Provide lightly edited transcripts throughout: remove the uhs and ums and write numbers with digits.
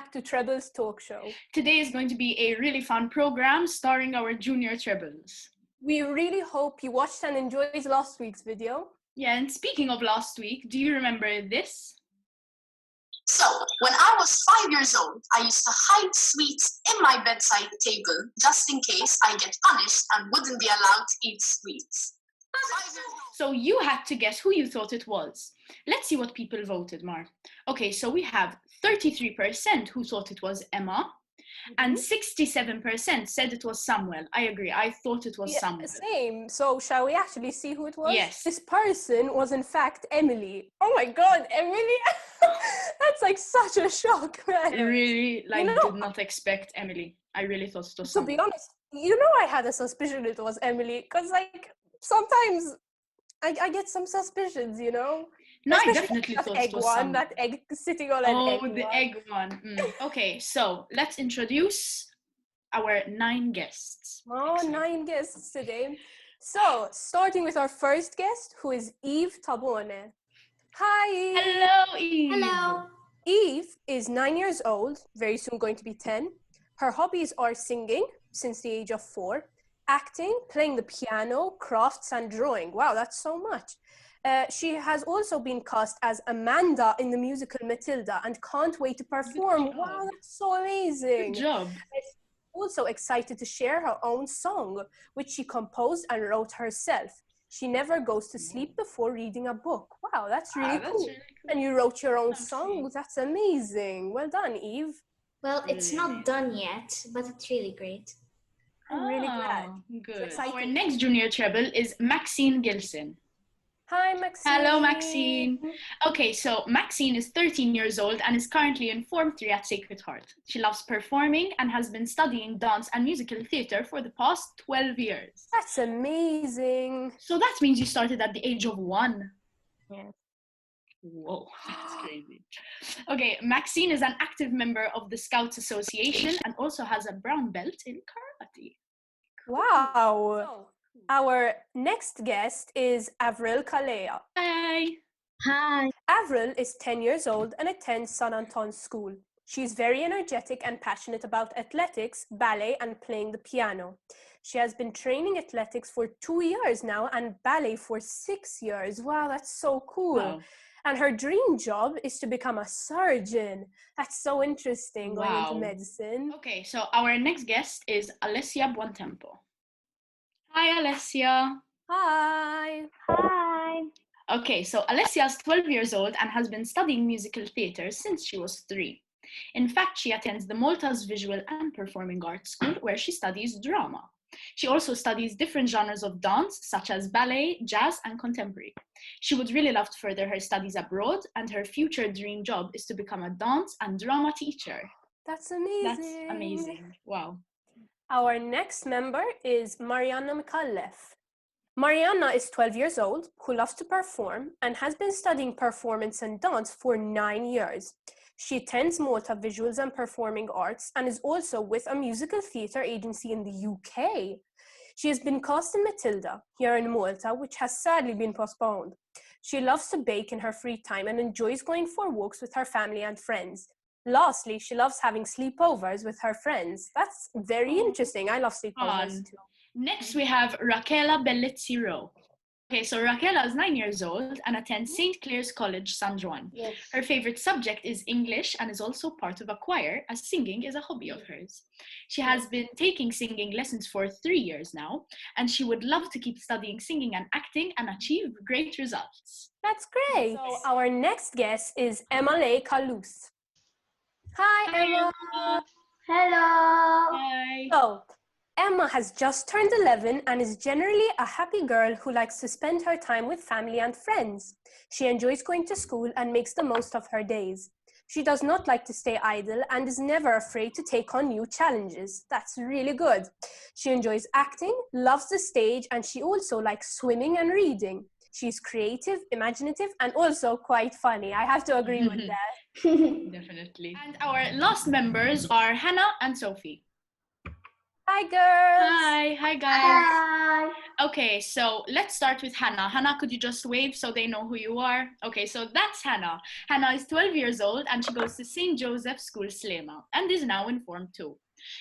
back to Trebles Talk Show. Today is going to be a really fun program starring our junior trebles. We really hope you watched and enjoyed last week's video. Yeah, and speaking of last week, do you remember this? So, when I was 5 years old, I used to hide sweets in my bedside table just in case I get punished and wouldn't be allowed to eat sweets. So you had to guess who you thought it was. Let's see what people voted, Mar. Okay, so we have 33% who thought it was Emma, and 67% said it was Samuel. I agree, I thought it was Samuel. Same. So shall we actually see who it was? Yes. This person was in fact Emily. Oh my god, Emily! That's like such a shock, man. I really did not expect Emily. I really thought it was Samuel. To be honest, I had a suspicion it was Emily, because sometimes I get some suspicions, No, especially I definitely thought it was Samuel. That egg sitting on an egg. Oh, the egg one. Okay, so let's introduce our 9 guests. Oh, excellent. 9 guests today. So, starting with our first guest, who is Eve Tabone. Hi, Eve. Hello, Eve. Hello. Eve is 9 years old, very soon going to be 10. Her hobbies are singing since the age of 4, acting, playing the piano, crafts, and drawing. Wow, that's so much. She has also been cast as Amanda in the musical Matilda and can't wait to perform. Wow, that's so amazing. Good job. She's also excited to share her own song, which she composed and wrote herself. She never goes to sleep before reading a book. Wow, that's really cool. Really cool. And you wrote your own song. That's amazing. Well done, Eve. Well, it's not done yet, but it's really great. I'm really glad. Good. Our next junior treble is Maxine Gilson. Hi, Maxine. Hello, Maxine. Okay, so Maxine is 13 years old and is currently in Form 3 at Sacred Heart. She loves performing and has been studying dance and musical theatre for the past 12 years. That's amazing. So that means you started at the age of 1. Yeah. Whoa, that's crazy. Okay, Maxine is an active member of the Scouts Association and also has a brown belt in karate. Wow. So, our next guest is Avril Kalea. Hi. Hi. Avril is 10 years old and attends San Anton School. She's very energetic and passionate about athletics, ballet, and playing the piano. She has been training athletics for 2 years now and ballet for 6 years. Wow, that's so cool. Wow. And her dream job is to become a surgeon. That's so interesting, going into medicine. Okay, so our next guest is Alessia Buontempo. Hi, Alessia. Hi. Hi. Okay, so Alessia is 12 years old and has been studying musical theatre since she was 3. In fact, she attends the Malta's Visual and Performing Arts School, where she studies drama. She also studies different genres of dance, such as ballet, jazz, and contemporary. She would really love to further her studies abroad, and her future dream job is to become a dance and drama teacher. That's amazing. That's amazing. Wow. Our next member is Mariana Mikalev. Mariana is 12 years old, who loves to perform, and has been studying performance and dance for 9 years. She attends Malta Visuals and Performing Arts and is also with a musical theatre agency in the UK. She has been cast in Matilda here in Malta, which has sadly been postponed. She loves to bake in her free time and enjoys going for walks with her family and friends. Lastly, she loves having sleepovers with her friends. That's very interesting. I love sleepovers too. Next, we have Raquela Bellizzi-Rowe. Okay, so Raquela is 9 years old and attends St. Clair's College, San Juan. Yes. Her favorite subject is English and is also part of a choir, as singing is a hobby of hers. She has been taking singing lessons for 3 years now, and she would love to keep studying singing and acting and achieve great results. That's great. So our next guest is Emma Kalus. Hi, Emma. Hello. Hi. So, Emma has just turned 11 and is generally a happy girl who likes to spend her time with family and friends. She enjoys going to school and makes the most of her days. She does not like to stay idle and is never afraid to take on new challenges. That's really good. She enjoys acting, loves the stage, and she also likes swimming and reading. She's creative, imaginative, and also quite funny. I have to agree with that. Definitely. And our last members are Hannah and Sophie. Hi, girls. Hi guys. Hi. Okay, so let's start with Hannah. Hannah, could you just wave so they know who you are? Okay, so that's Hannah. Hannah is 12 years old and she goes to St. Joseph's School, Slema, and is now in Form 2.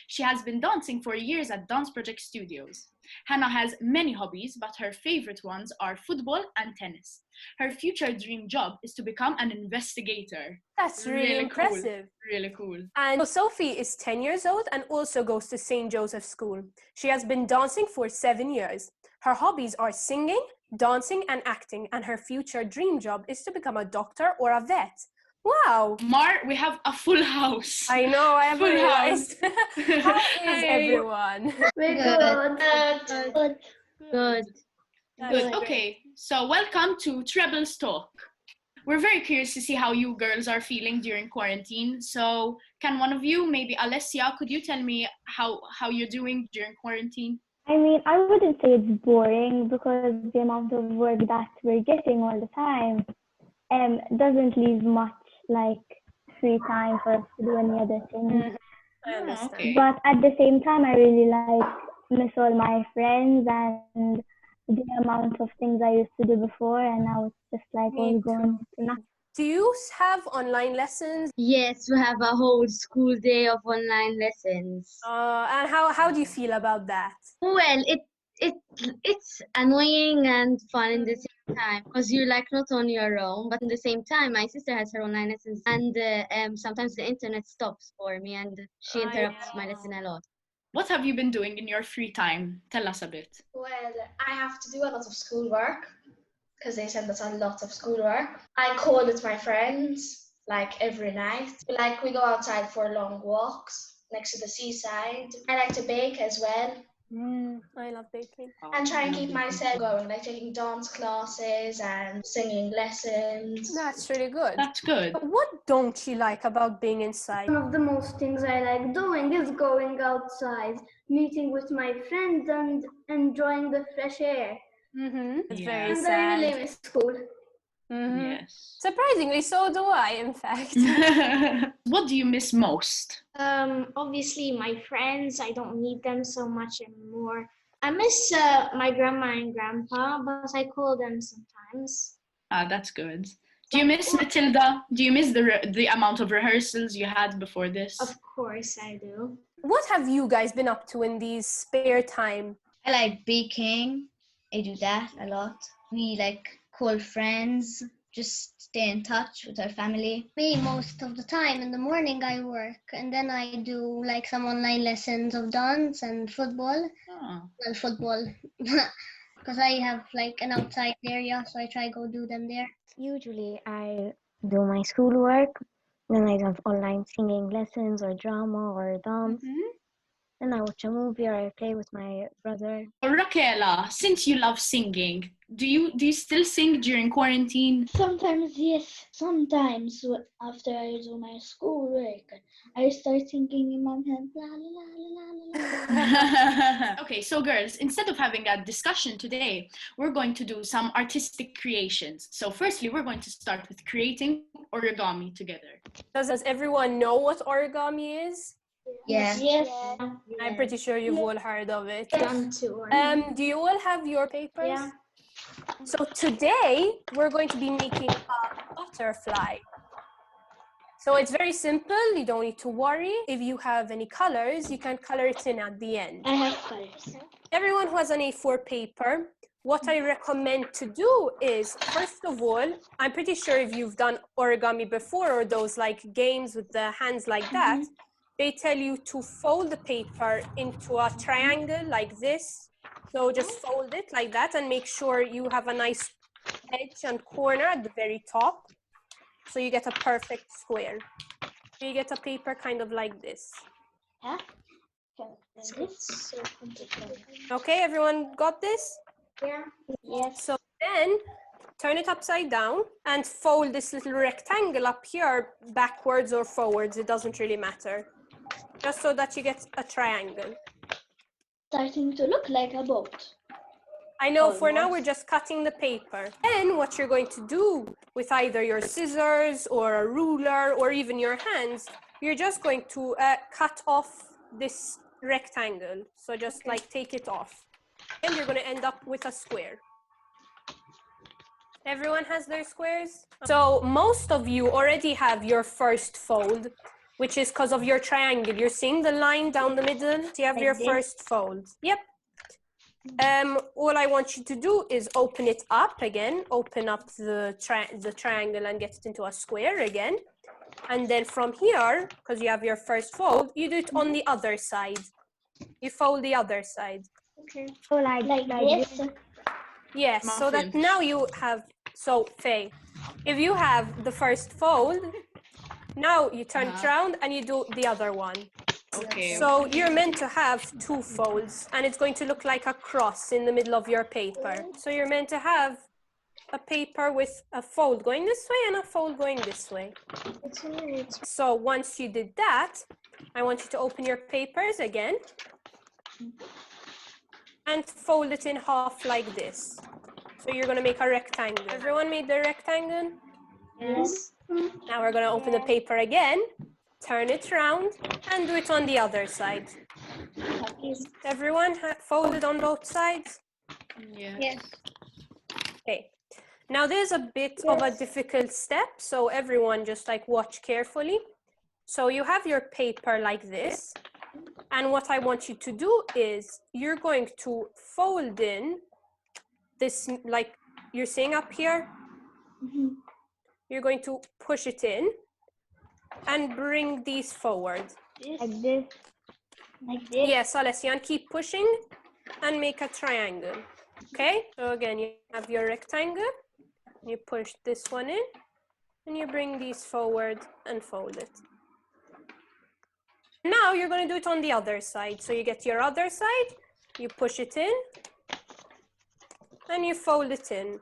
She has been dancing for years at Dance Project Studios. Hannah has many hobbies, but her favorite ones are football and tennis. Her future dream job is to become an investigator. That's really impressive. Cool. Really cool. And Sophie is 10 years old and also goes to St. Joseph's School. She has been dancing for 7 years. Her hobbies are singing, dancing, and acting, and her future dream job is to become a doctor or a vet. Wow! Mar, we have a full house. I know, I haven't Full realized. How is Hi. everyone? We're Good. good. Good. Good. Okay, so welcome to Trebles Talk. We're very curious to see how you girls are feeling during quarantine. So can one of you, maybe Alessia, could you tell me how you're doing during quarantine? I mean, I wouldn't say it's boring because the amount of work that we're getting all the time doesn't leave much like free time for us to do any other things. I understand. Okay. But at the same time, I really miss all my friends and the amount of things I used to do before, and now it's just like Me all too. gone to nothing. Do you have online lessons? Yes, we have a whole school day of online lessons. And how do you feel about that? Well, it's annoying and fun in the same time because you're like not on your own, but at the same time, my sister has her online lessons, and sometimes the internet stops for me and she I interrupts my know. lesson a lot. What have you been doing in your free time? Tell us a bit. Well, I have to do a lot of schoolwork because they send us a lot of schoolwork. I call with my friends like every night. Like we go outside for long walks next to the seaside. I like to bake as well I love baking. and try and keep myself going, like taking dance classes and singing lessons. That's really good. That's good. But what don't you like about being inside? One of the most things I like doing is going outside, meeting with my friends and enjoying the fresh air. It's Yeah. very And I really sad. miss school. Yes. Surprisingly, so do I, in fact. What do you miss most? Obviously my friends, I don't need them so much anymore. I miss my grandma and grandpa, but I call them sometimes. That's good. Do you miss Matilda? Do you miss the amount of rehearsals you had before this? Of course I do. What have you guys been up to in these spare time? I like baking. I do that a lot. We like call friends, just stay in touch with our family. Me, most of the time in the morning I work and then I do like some online lessons of dance and football. Oh. Well, football because I have like an outside area, so I try go do them there. Usually I do my schoolwork, then I have online singing lessons or drama or dance. Then I watch a movie or I play with my brother. Raquela, since you love singing, do you still sing during quarantine? Sometimes, yes. Sometimes after I do my schoolwork, I start singing in my head, la la la la la la. Okay, so girls, instead of having a discussion today, we're going to do some artistic creations. So firstly, we're going to start with creating origami together. Does everyone know what origami is? Yeah. Yes. I'm pretty sure you've all heard of it. Done too. Do you all have your papers? Yeah. So today we're going to be making a butterfly. So it's very simple, you don't need to worry. If you have any colors, you can color it in at the end. I have colors. Everyone who has an A4 paper, what I recommend to do is, first of all, I'm pretty sure if you've done origami before or those like games with the hands like that, they tell you to fold the paper into a triangle like this. So just fold it like that and make sure you have a nice edge and corner at the very top. So you get a perfect square. So you get a paper kind of like this. Yeah. Okay, everyone got this? Yeah. Yes. So then turn it upside down and fold this little rectangle up here backwards or forwards. It doesn't really matter. Just so that you get a triangle. Starting to look like a boat. I know for now we're just cutting the paper. Then what you're going to do with either your scissors or a ruler or even your hands, you're just going to cut off this rectangle. So just like take it off. And you're going to end up with a square. Everyone has their squares? So most of you already have your first fold, which is because of your triangle. You're seeing the line down the middle? So you have your first fold. Yep. All I want you to do is open it up again. Open up the triangle and get it into a square again. And then from here, because you have your first fold, you do it on the other side. You fold the other side. Okay. So like this. Yes, so that now you have, so Faye, if you have the first fold, now you turn it around and you do the other one. Okay. So you're meant to have 2 folds and it's going to look like a cross in the middle of your paper. So you're meant to have a paper with a fold going this way and a fold going this way. So once you did that, I want you to open your papers again and fold it in half like this. So you're going to make a rectangle. Everyone made the rectangle? Yes. Now we're going to open the paper again, turn it around, and do it on the other side. Everyone folded on both sides? Yes. Okay. Now there's a bit of a difficult step, so everyone just like watch carefully. So you have your paper like this, and what I want you to do is you're going to fold in this, like you're seeing up here, you're going to push it in and bring these forward. Like this. Like this. Yes, Alessian, keep pushing and make a triangle. Okay, so again, you have your rectangle, you push this one in, and you bring these forward and fold it. Now you're going to do it on the other side. So you get your other side, you push it in, and you fold it in.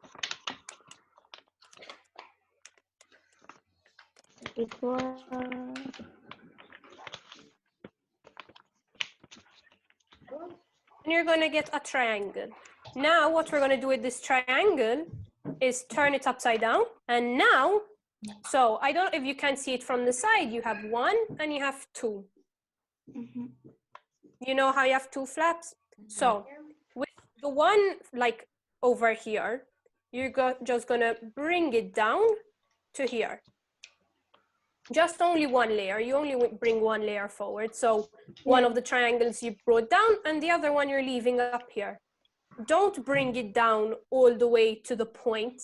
And you're going to get a triangle. Now what we're going to do with this triangle is turn it upside down. And now, so I don't know if you can see it from the side, you have 1 and you have 2. You know how you have 2 flaps? So with the one like over here, you're just going to bring it down to here. Just only 1 layer. You only bring 1 layer forward. So one of the triangles you brought down and the other one you're leaving up here. Don't bring it down all the way to the point.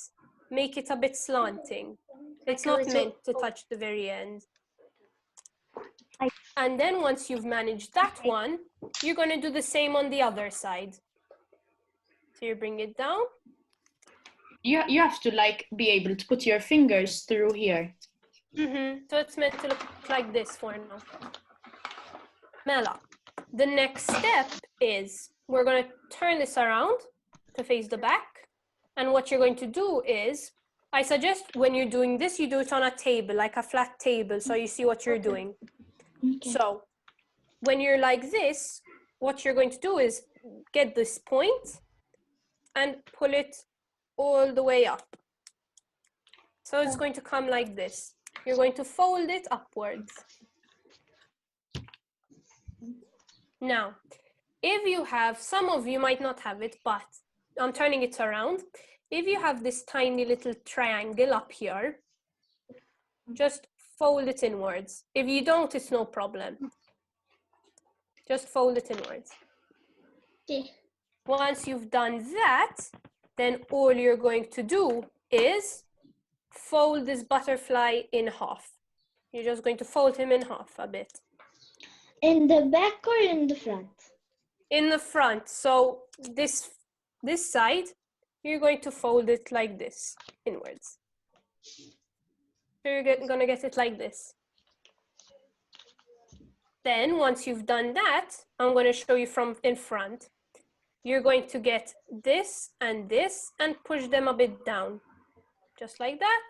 Make it a bit slanting. It's not meant to touch the very end. And then once you've managed that one, you're going to do the same on the other side. So you bring it down. You have to like be able to put your fingers through here. So it's meant to look like this for now. Mela, the next step is we're going to turn this around to face the back. And what you're going to do is, I suggest when you're doing this, you do it on a table, like a flat table, so you see what you're doing. So when you're like this, what you're going to do is get this point and pull it all the way up. So it's going to come like this. You're going to fold it upwards. Now, if you have, some of you might not have it, but I'm turning it around. If you have this tiny little triangle up here, just fold it inwards. If you don't, it's no problem. Just fold it inwards. Once you've done that, then all you're going to do is fold this butterfly in half. You're just going to fold him in half a bit. In the back or in the front? In the front. So this side, you're going to fold it like this, inwards. So you're going to get it like this. Then once you've done that, I'm going to show you from in front. You're going to get this and push them a bit down. Just like that,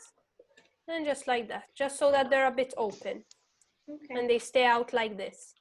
and just like that. Just so that they're a bit open. And they stay out like this.